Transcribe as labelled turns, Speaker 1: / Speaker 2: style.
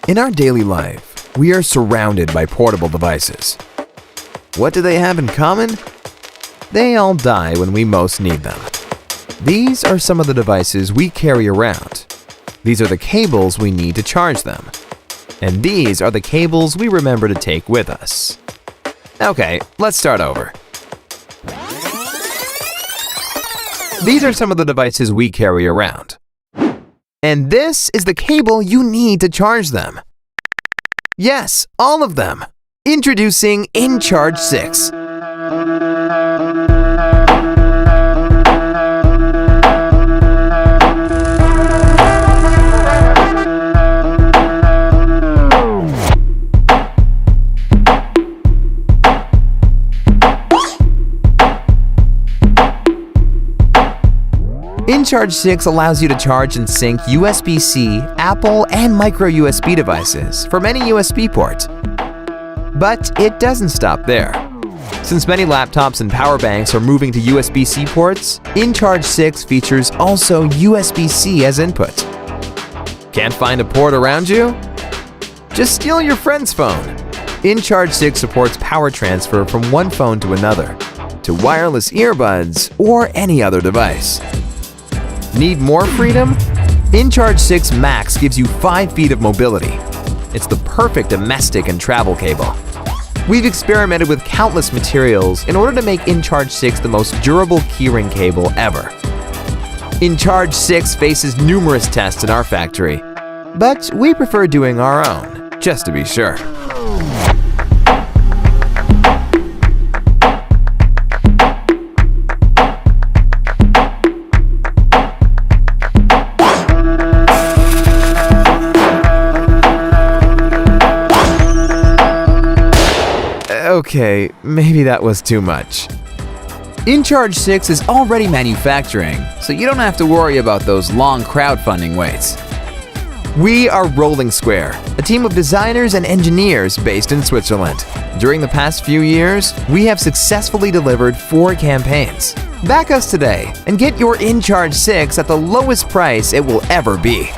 Speaker 1: In our daily life, we are surrounded by portable devices. What do they have in common? They all die when we most need them. These are some of the devices we carry around. These are the cables we need to charge them. And these are the cables we remember to take with us. Okay, let's start over. These are some of the devices we carry around. And this is the cable you need to charge them. Yes, all of them. Introducing inCharge 6. inCharge 6 allows you to charge and sync USB-C, Apple, and micro USB devices from any USB port. But it doesn't stop there. Since many laptops and power banks are moving to USB-C ports, inCharge 6 features also USB-C as input. Can't find a port around you? Just steal your friend's phone. inCharge 6 supports power transfer from one phone to another, to wireless earbuds, or any other device. Need more freedom? inCharge 6 Max gives you 5 feet of mobility. It's the perfect domestic and travel cable. We've experimented with countless materials in order to make inCharge 6 the most durable keyring cable ever. inCharge 6 faces numerous tests in our factory, but we prefer doing our own, just to be sure. Okay, maybe that was too much. inCharge 6 is already manufacturing, so you don't have to worry about those long crowdfunding waits. We are rollingsquare, a team of designers and engineers based in Switzerland. During the past few years, we have successfully delivered 4 campaigns. Back us today and get your inCharge 6 at the lowest price it will ever be.